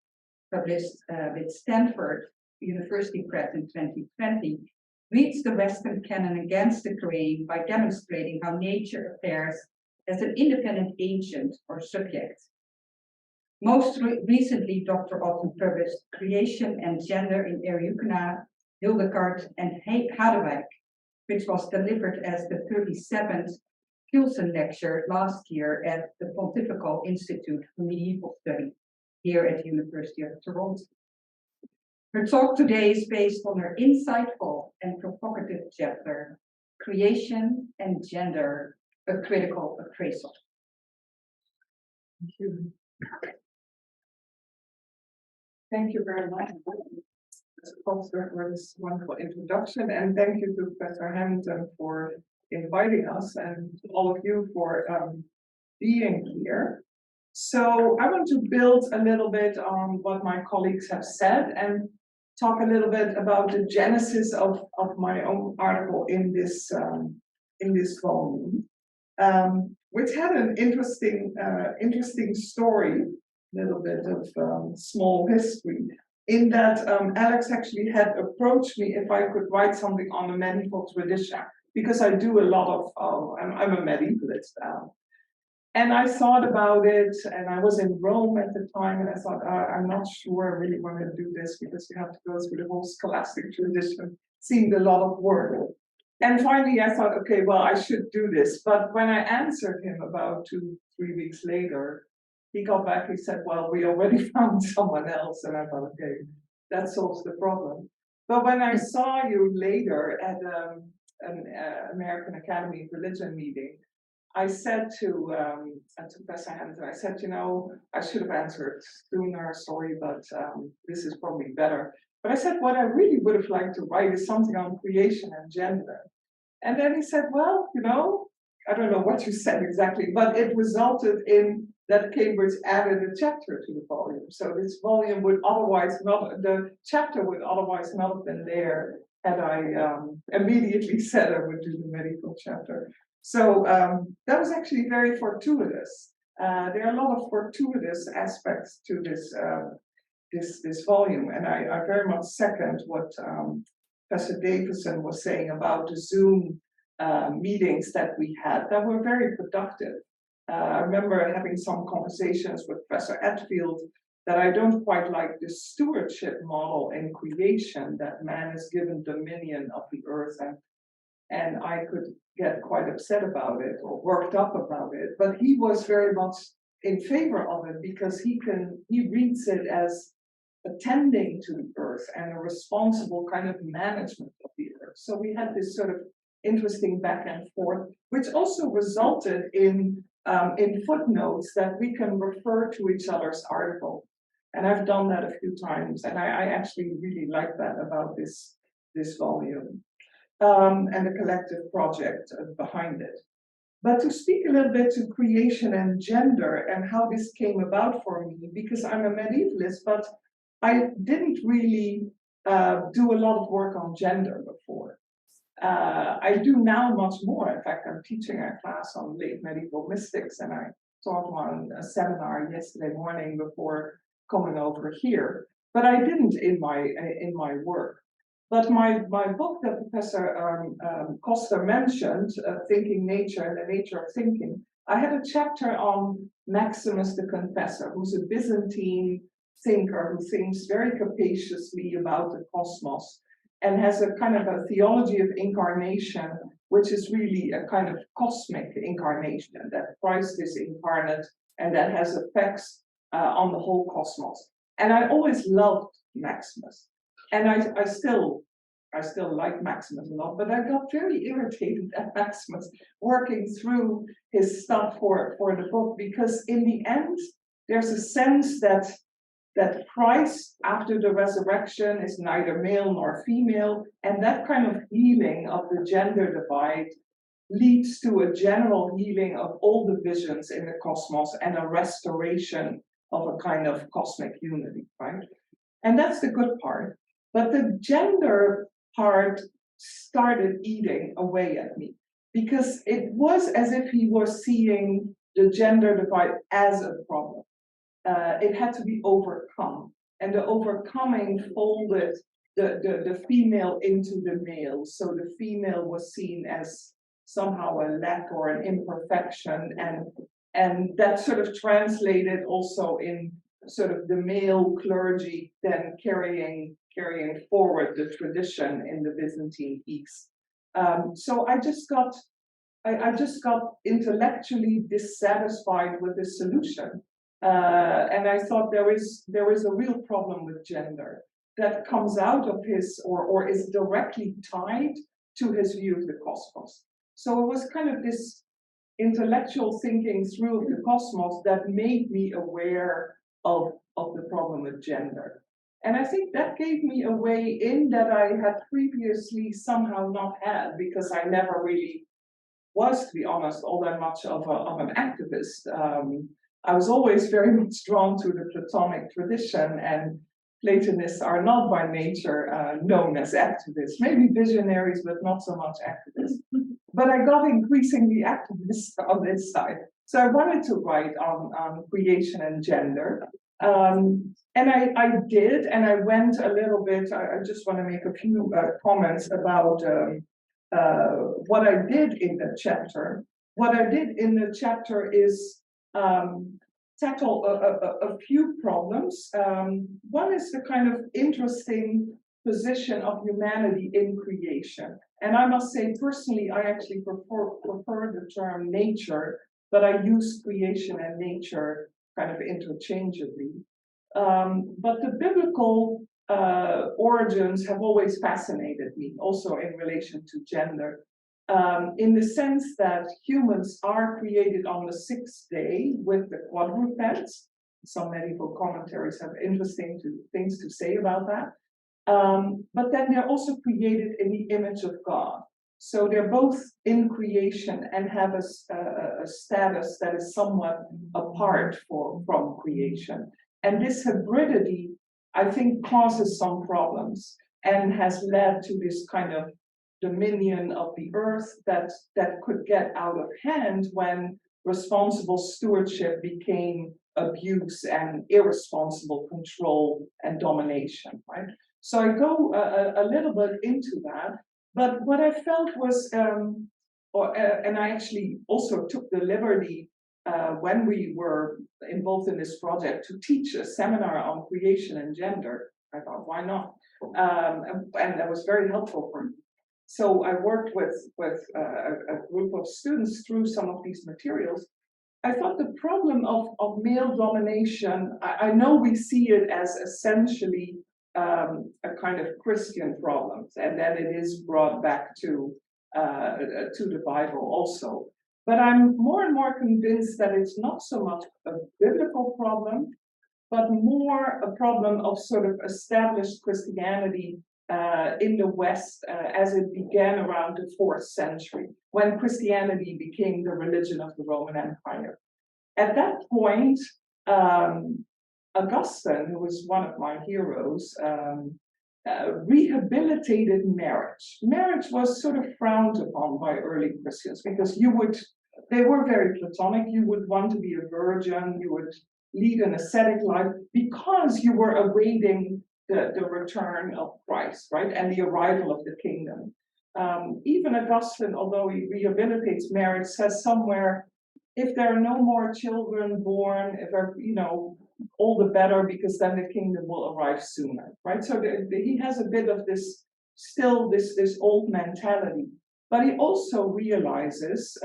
published with Stanford University Press in 2020, reads the Western canon against the grain by demonstrating how nature appears as an independent agent or subject. Most recently, Dr. Otten published Creation and Gender in Eriugena, Hildegard, and Hadewijk, which was delivered as the 37th Pilsen Lecture last year at the Pontifical Institute for Medieval Study here at the University of Toronto. Her talk today is based on her insightful and provocative chapter, Creation and Gender, a Critical Appraisal. Thank you. Thank you very much, Professor, for this wonderful introduction, and thank you to Professor Hampton for inviting us and to all of you for being here. So I want to build a little bit on what my colleagues have said and talk a little bit about the genesis of my own article in this volume, which had an interesting story, a little bit of small history, in that Alex actually had approached me if I could write something on the medieval tradition, because I do a lot of, I'm a medievalist. And I thought about it, and I was in Rome at the time, and I thought, I'm not sure I really want to do this, because you have to go through the whole scholastic tradition, seemed a lot of work. And finally I thought, okay, well, I should do this. But when I answered him about 2-3 weeks later, he got back, he said, well, we already found someone else. And I thought, okay, that solves the problem. But when I saw you later at an American Academy of Religion meeting, I said to Professor Hampton, I said, you know, I should have answered sooner, sorry, but this is probably better. But I said, what I really would have liked to write is something on creation and gender. And then he said, well, you know, I don't know what you said exactly, but it resulted in that Cambridge added a chapter to the volume. So this volume would otherwise not, the chapter would otherwise not have been there had I immediately said I would do the medieval chapter. So that was actually very fortuitous. There are a lot of fortuitous aspects to this volume, and I very much second what Professor Davison was saying about the Zoom meetings that we had that were very productive. I remember having some conversations with Professor Atfield that I don't quite like the stewardship model in creation, that man is given dominion of the earth, and I could get quite upset about it or worked up about it, but he was very much in favor of it because he reads it as attending to the earth and a responsible kind of management of the earth. So we had this sort of interesting back and forth, which also resulted in footnotes that we can refer to each other's article. And I've done that a few times, and I actually really like that about this volume and the collective project behind it. But to speak a little bit to creation and gender and how this came about for me, because I'm a medievalist, but I didn't really do a lot of work on gender before. I do now much more. In fact, I'm teaching a class on late medieval mystics, and I taught one a seminar yesterday morning before coming over here. But I didn't in my work. But my book that Professor Costa mentioned, Thinking Nature and the Nature of Thinking, I had a chapter on Maximus the Confessor, who's a Byzantine thinker who thinks very capaciously about the cosmos and has a kind of a theology of incarnation, which is really a kind of cosmic incarnation, that Christ is incarnate and that has effects on the whole cosmos. And I always loved Maximus. And I still like Maximus a lot, but I got very irritated at Maximus working through his stuff for the book, because in the end, there's a sense that Christ after the resurrection is neither male nor female, and that kind of healing of the gender divide leads to a general healing of all divisions in the cosmos and a restoration of a kind of cosmic unity, right? And that's the good part. But the gender part started eating away at me, because it was as if he was seeing the gender divide as a problem. It had to be overcome, and the overcoming folded the female into the male. So the female was seen as somehow a lack or an imperfection, and that sort of translated also in sort of the male clergy then carrying forward the tradition in the Byzantine East. So I just got intellectually dissatisfied with the solution, and I thought there is a real problem with gender that comes out of his or is directly tied to his view of the cosmos. So it was kind of this intellectual thinking through of the cosmos that made me aware of the problem with gender. And I think that gave me a way in that I had previously somehow not had, because I never really was, to be honest, all that much of an activist. I was always very much drawn to the Platonic tradition, and Platonists are not by nature known as activists, maybe visionaries, but not so much activists. But I got increasingly activist on this side. So I wanted to write on creation and gender. And I did, and I went a little bit, I just want to make a few comments about what I did in the chapter. What I did in the chapter is tackle a few problems. One is the kind of interesting position of humanity in creation. And I must say, personally, I actually prefer the term nature, but I use creation and nature kind of interchangeably. But the biblical origins have always fascinated me, also in relation to gender, in the sense that humans are created on the sixth day with the quadrupeds. Some medieval commentaries have interesting things to say about that. But then they're also created in the image of God. So they're both in creation and have a status that is somewhat apart from creation. And this hybridity, I think, causes some problems and has led to this kind of dominion of the earth that could get out of hand when responsible stewardship became abuse and irresponsible control and domination, right? So I go a little bit into that, but what I felt was, and I actually also took the liberty when we were involved in this project to teach a seminar on creation and gender. I thought, why not? And that was very helpful for me. So I worked with a group of students through some of these materials. I thought the problem of male domination, I know we see it as essentially a kind of Christian problem, and then it is brought back to the Bible also. But I'm more and more convinced that it's not so much a biblical problem, but more a problem of sort of established Christianity in the West as it began around the 4th century, when Christianity became the religion of the Roman Empire. At that point, Augustine, who was one of my heroes, rehabilitated marriage. Marriage was sort of frowned upon by early Christians because they were very Platonic. You would want to be a virgin, you would lead an ascetic life because you were awaiting the return of Christ, right? And the arrival of the kingdom. Even Augustine, although he rehabilitates marriage, says somewhere, if there are no more children born, if there, all the better, because then the kingdom will arrive sooner, right? So he has a bit of this, still this old mentality, but he also realizes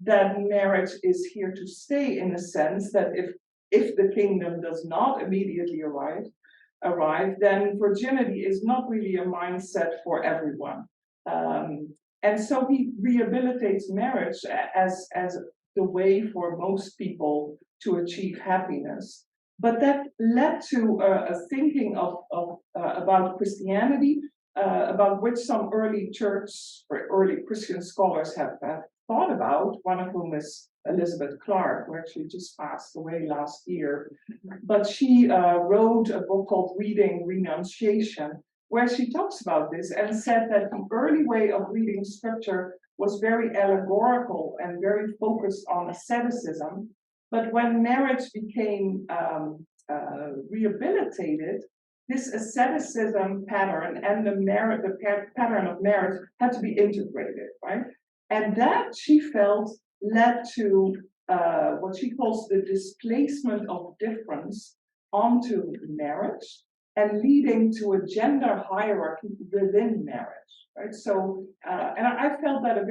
that marriage is here to stay, in the sense that if the kingdom does not immediately arrive, then virginity is not really a mindset for everyone. And so he rehabilitates marriage as the way for most people to achieve happiness. But that led to a thinking about Christianity, about which some early church or early Christian scholars have thought about, one of whom is Elizabeth Clark, who actually just passed away last year. But she wrote a book called Reading Renunciation, where she talks about this and said that the early way of reading scripture was very allegorical and very focused on asceticism. But when marriage became rehabilitated, this asceticism pattern and the pattern of marriage had to be integrated, right? And that, she felt, led to what she calls the displacement of difference onto marriage, and leading to a gender hierarchy within marriage, right? So, and I felt that to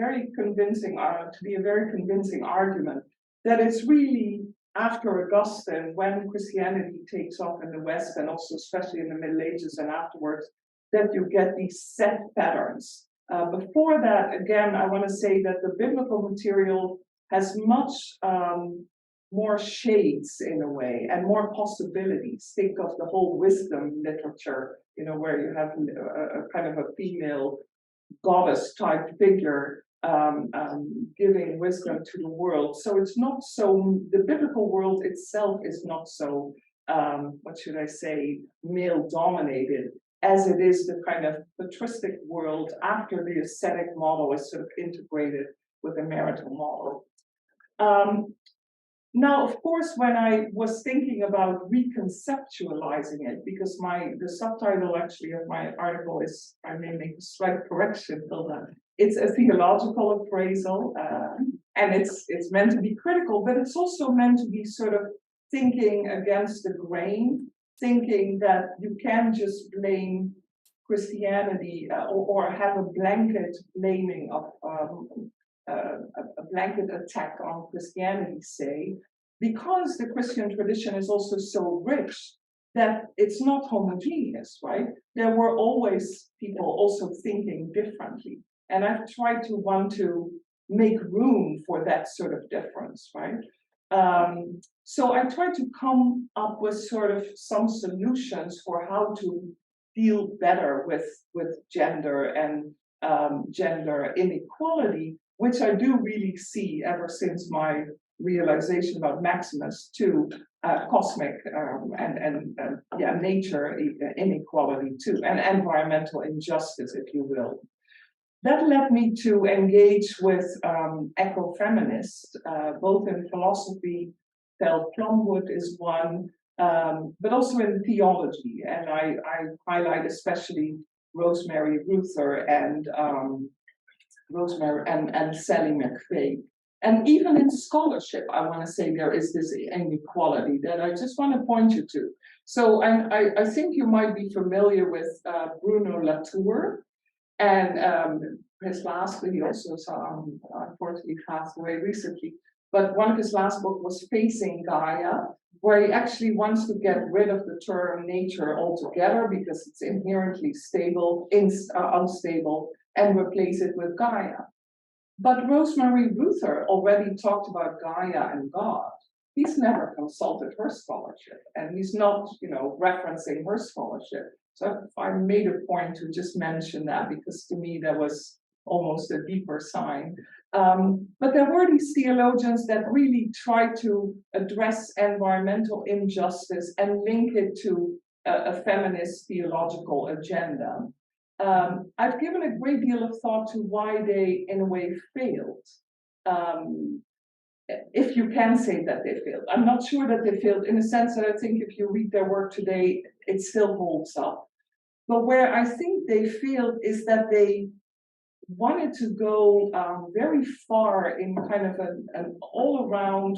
be a very convincing argument, that it's really after Augustine, when Christianity takes off in the West, and also especially in the Middle Ages and afterwards, that you get these set patterns. Before that, again, I want to say that the biblical material has much more shades in a way, and more possibilities. Think of the whole wisdom literature, where you have a kind of a female goddess type figure giving wisdom to the world. So it's not so, the biblical world itself is not so, what should I say, male dominated, as it is the kind of patristic world after the ascetic model is sort of integrated with the marital model. Now, of course, when I was thinking about reconceptualizing it, because the subtitle actually of my article is, I may make a slight correction, Hilda. It's a theological appraisal, and it's meant to be critical, but it's also meant to be sort of thinking against the grain, thinking that you can't just blame Christianity or have a blanket blaming of a blanket attack on Christianity, say, because the Christian tradition is also so rich that it's not homogeneous, right? There were always people also thinking differently. And I've tried to want to make room for that sort of difference, right? So I tried to come up with sort of some solutions for how to deal better with gender and gender inequality, which I do really see ever since my realization about Maximus to cosmic and nature inequality too, and environmental injustice, if you will. that led me to engage with ecofeminists, both in philosophy. Tel Plumwood is one, but also in theology, and I highlight especially Rosemary Ruther and Sally McVeigh. And even in scholarship, I want to say there is this inequality that I just want to point you to. So I think you might be familiar with Bruno Latour, and his last, he also unfortunately passed away recently, but one of his last books was Facing Gaia, where he actually wants to get rid of the term nature altogether because it's inherently unstable, and replace it with Gaia. But Rosemary Ruther already talked about Gaia and God. He's never consulted her scholarship, and he's not, referencing her scholarship. So I made a point to just mention that because to me that was almost a deeper sign. But there were these theologians that really tried to address environmental injustice and link it to a feminist theological agenda. I've given a great deal of thought to why they, in a way, failed. If you can say that they failed. I'm not sure that they failed in the sense that I think if you read their work today, it still holds up. But where I think they failed is that they wanted to go very far in kind of an all-around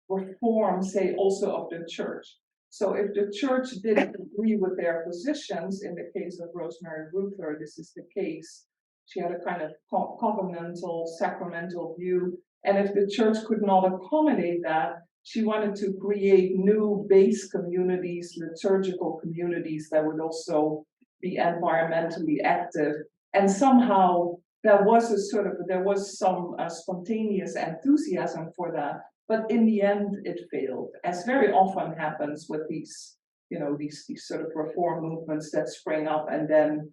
reform, say, also of the church. So if the church didn't agree with their positions, in the case of Rosemary Ruther, this is the case. She had a kind of covenantal, sacramental view. And if the church could not accommodate that, she wanted to create new base communities, liturgical communities that would also be environmentally active. And somehow there was some spontaneous enthusiasm for that. But in the end, it failed, as very often happens with these sort of reform movements that spring up and then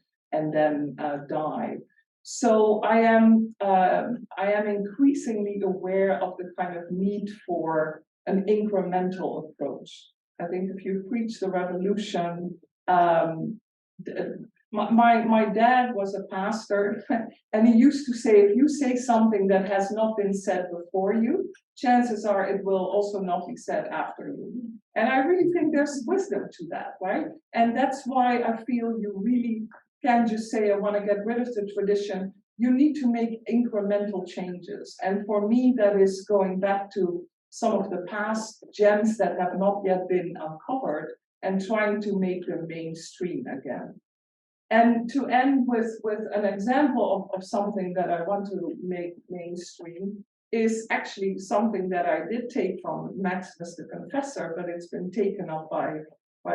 die. So I am increasingly aware of the kind of need for an incremental approach. I think if you preach the revolution, my dad was a pastor, and he used to say, if you say something that has not been said before you, chances are it will also not be said after you. And I really think there's wisdom to that, right? And that's why I feel you really can't just say, I want to get rid of the tradition. You need to make incremental changes. And for me, that is going back to some of the past gems that have not yet been uncovered and trying to make them mainstream again. And to end with an example of something that I want to make mainstream is actually something that I did take from Maximus the Confessor, but it's been taken up by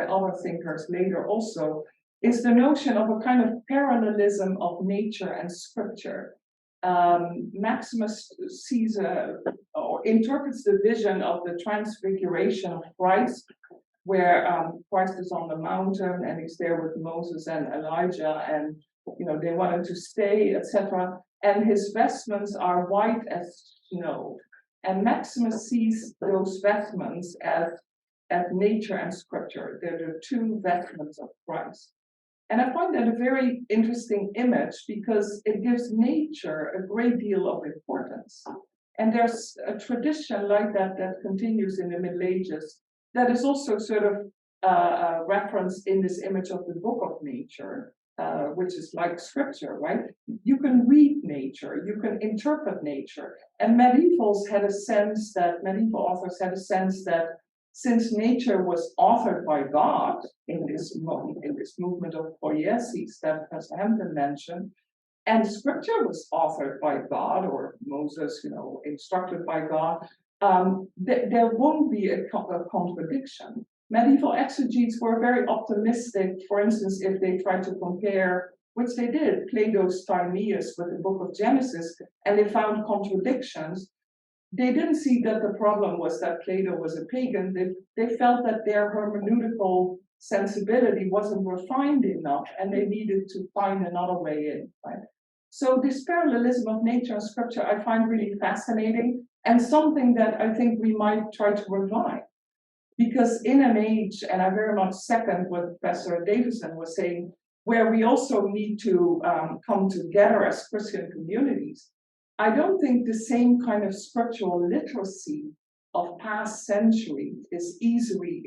other thinkers later also, is the notion of a kind of parallelism of nature and scripture. Maximus sees or interprets the vision of the transfiguration of Christ, where Christ is on the mountain and he's there with Moses and Elijah, and they wanted to stay, etc. And his vestments are white as snow. And Maximus sees those vestments as nature and scripture. They're the two vestments of Christ. And I find that a very interesting image because it gives nature a great deal of importance. And there's a tradition like that that continues in the Middle Ages that is also sort of referenced in this image of the book of nature, which is like scripture, right? You can read nature, you can interpret nature. And medieval authors had a sense that since nature was authored by God in this movement of poiesis that Professor Hampton mentioned, and scripture was authored by God, or Moses, instructed by God, there won't be a contradiction. Medieval exegetes were very optimistic, for instance, if they tried to compare, which they did, Plato's Timaeus with the book of Genesis, and they found contradictions. They didn't see that the problem was that Plato was a pagan. They felt that their hermeneutical sensibility wasn't refined enough, and they needed to find another way in, right? So this parallelism of nature and scripture I find really fascinating, and something that I think we might try to revive. Because in an age, and I very much second what Professor Davison was saying, where we also need to come together as Christian communities. I don't think the same kind of scriptural literacy of past centuries is easily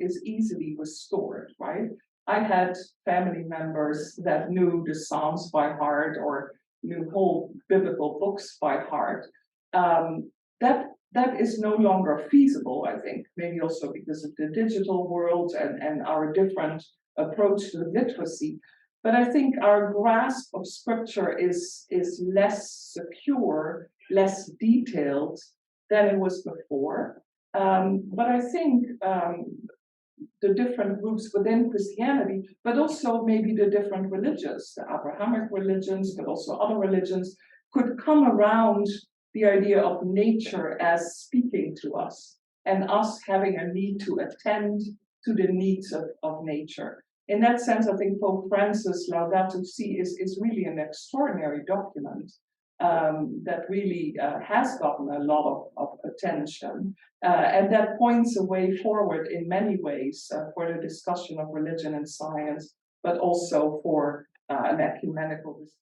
restored, right? I had family members that knew the Psalms by heart or knew whole biblical books by heart. That is no longer feasible, I think, maybe also because of the digital world and our different approach to literacy. But I think our grasp of scripture is less secure, less detailed than it was before. But I think the different groups within Christianity, but also maybe the different religions, the Abrahamic religions, but also other religions, could come around the idea of nature as speaking to us and us having a need to attend to the needs of nature. In that sense, I think Pope Francis' Laudato Si is really an extraordinary document that really has gotten a lot of attention, and that points a way forward in many ways for the discussion of religion and science, but also for an ecumenical discussion.